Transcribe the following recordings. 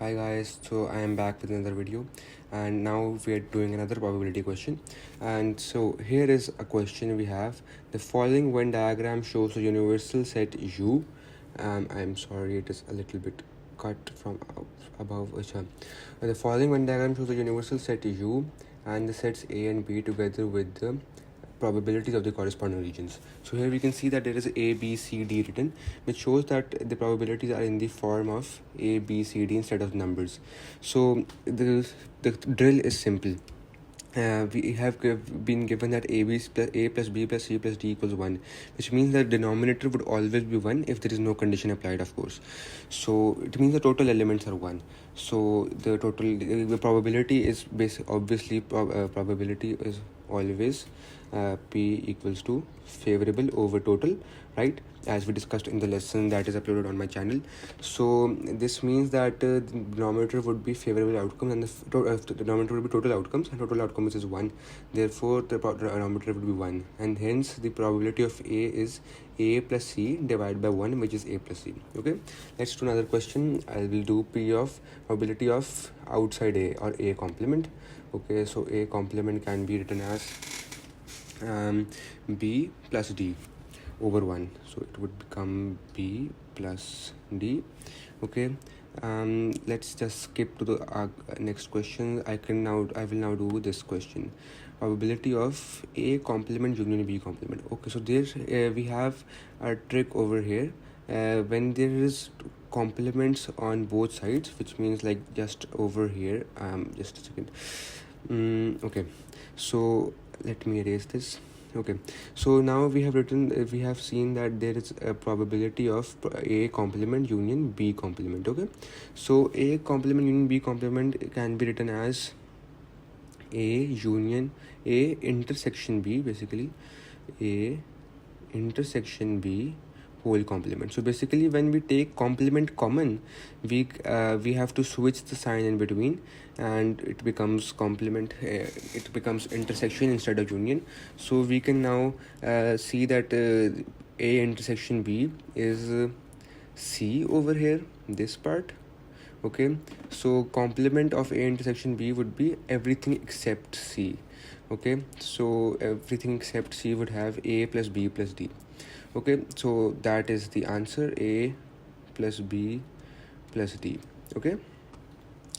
Hi guys, so I am back with another video, and now we are doing another probability question. And so here is a question we have. The following Venn diagram shows a universal set U. I'm sorry, it is a little bit cut from above. The following Venn diagram shows a universal set U and the sets A and B together with the probabilities of the corresponding regions. So here we can see that there is A, B, C, D written, which shows that the probabilities are in the form of A, B, C, D instead of numbers. So the drill is simple. We have been given that A plus B plus C plus D equals 1, which means that denominator would always be 1 if there is no condition applied, of course. So it means the total elements are 1. So the probability is obviously probability is always P equals to favorable over total, right, as we discussed in the lesson that is uploaded on my channel. So this means that the denominator would be favorable outcome and the denominator would be total outcomes, and total outcomes is 1. Therefore the denominator would be 1, and hence the probability of A is A plus C divided by 1, which is A plus C. Okay, let's do another question. I will do P of probability of outside A, or A complement. Okay, so A complement can be written as B plus D over 1, so it would become B plus D. Okay, let's just skip to the next question. I will now do this question. Probability of A complement union B complement. Okay, so there we have a trick over here. When there is complements on both sides, which means like just over here, just a second. Okay, so let me erase this. Okay, so now we have seen that there is a probability of A complement union B complement. Okay, so A complement union B complement can be written as A intersection B, basically A intersection B whole complement. So basically when we take complement common, we have to switch the sign in between, and it becomes complement, it becomes intersection instead of union. So we can now see that A intersection B is C over here, this part. Okay, so complement of A intersection B would be everything except C. Okay, so everything except C would have A plus B plus D. Okay, so that is the answer, A plus B plus D. Okay,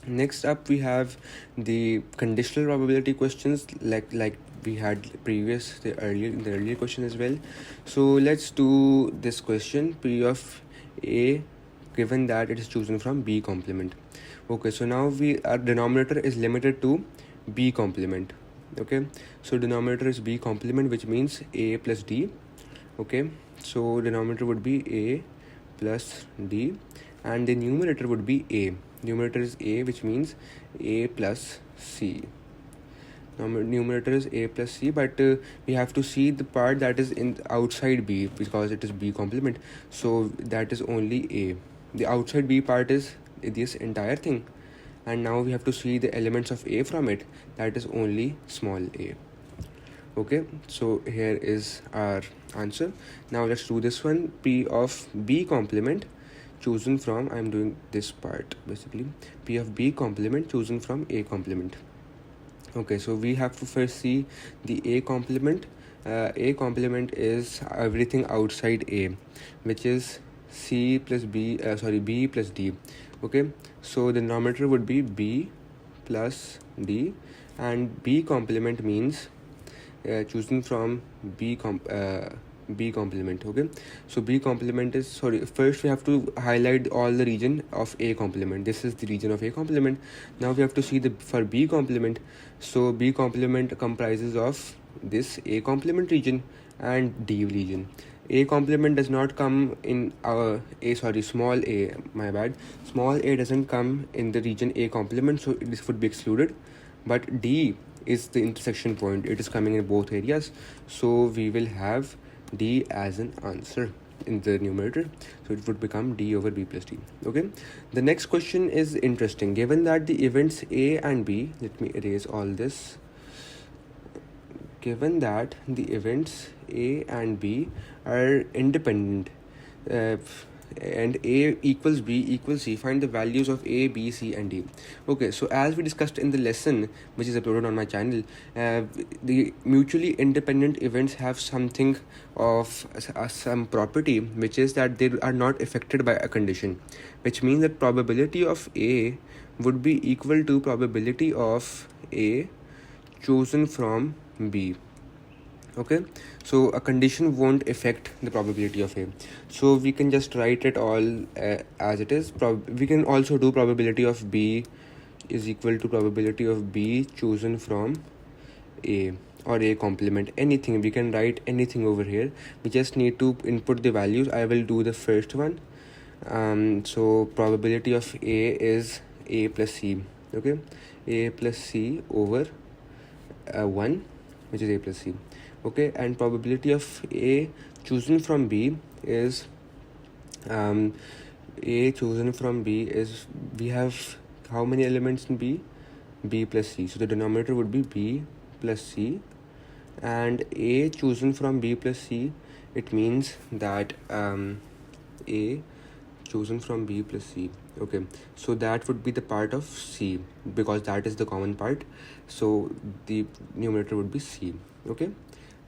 next up we have the conditional probability questions, like we had the earlier question as well. So let's do this question. P of A, given that it is chosen from B complement. Okay, so now our denominator is limited to B complement. Okay, so denominator is B complement, which means A plus D. Okay, so denominator would be A plus D, and the numerator would be A. Numerator is A, which means A plus C. Numerator is A plus C, but we have to see the part that is in outside B, because it is B complement, so that is only A. The outside B part is this entire thing, and now we have to see the elements of A from it, that is only small a. Okay, so here is our answer. Now let's do this one. P of B complement chosen from, I'm doing this part basically, P of B complement chosen from A complement. Okay, so we have to first see the A complement. A complement is everything outside A, which is B plus D. Okay, so the denominator would be B plus D, and B complement means choosing from B complement. Okay, so B complement is, first we have to highlight all the region of A complement. This is the region of A complement. Now we have to see for B complement. So B complement comprises of this A complement region and D region. A complement does not come in small a, my bad, small a doesn't come in the region A complement, so this would be excluded. But D is the intersection point, it is coming in both areas, so we will have D as an answer in the numerator, so it would become D over B plus D. Okay, the next question is interesting. Given that the events A and B, let me erase all this. Given that the events A and B are independent, and A equals B equals C, find the values of A, B, C and D. Okay, so as we discussed in the lesson which is uploaded on my channel, the mutually independent events have something of some property, which is that they are not affected by a condition, which means that probability of A would be equal to probability of A chosen from B. Okay, so a condition won't affect the probability of A, so we can just write it all as it is. We can also do probability of B is equal to probability of B chosen from A, or A complement, anything. We can write anything over here. We just need to input the values. I will do the first one. So probability of A is A plus C. Okay, A plus C over 1, which is A plus C. Okay, and probability of A chosen from B is A chosen from B is, we have how many elements in B? B plus C. So the denominator would be B plus C, and A chosen from B plus C, it means that A chosen from B plus C. Okay, so that would be the part of C, because that is the common part, so the numerator would be C. Okay,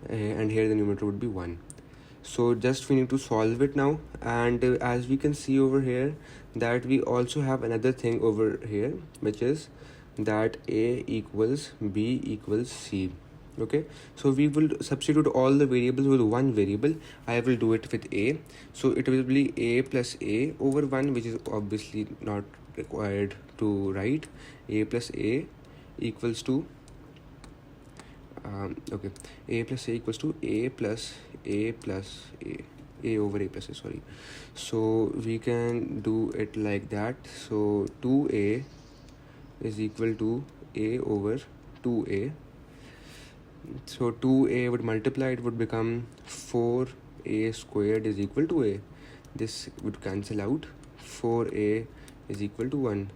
and here the numerator would be 1. So just we need to solve it now, and as we can see over here, that we also have another thing over here, which is that A equals B equals C. Okay, so we will substitute all the variables with one variable. I will do it with A, so it will be A plus A over 1, which is obviously not required to write. A plus A equals to okay, A plus A equals to A plus A plus A over A plus A, sorry. So we can do it like that. So 2A is equal to A over 2A. So 2A would multiply, it would become 4A squared is equal to A. This would cancel out. 4A is equal to 1.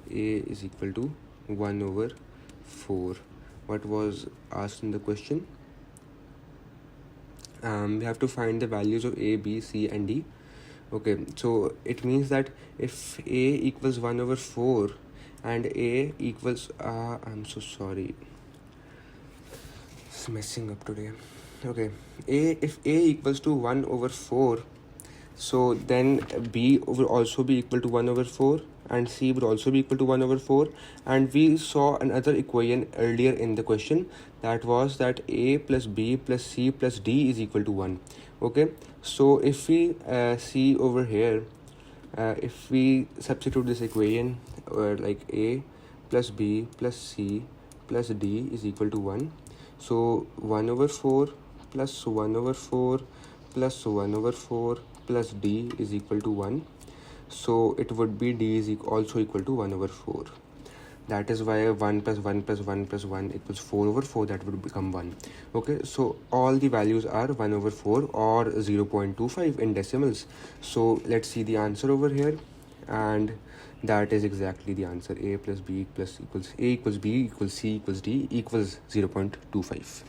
A is equal to 1 over 4. What was asked in the question? We have to find the values of A, B, C and D. Okay, so it means that if A equals 1 over 4 and A equals I'm so sorry, it's messing up today. Okay, if A equals to 1 over 4, so then B will also be equal to 1 over 4 and C would also be equal to 1 over 4. And we saw another equation earlier in the question, that was that A plus B plus C plus D is equal to 1. Okay, so if we see over here, if we substitute this equation, or like A plus B plus C plus D is equal to 1, so 1 over 4 plus 1 over 4 plus 1 over 4 plus D is equal to 1. So it would be D is also equal to 1 over 4. That is why 1 plus 1 plus 1 plus 1 equals 4 over 4. That would become 1. Okay, so all the values are 1 over 4 or 0.25 in decimals. So let's see the answer over here, and that is exactly the answer. A plus B plus equals A equals B equals C equals D equals 0.25.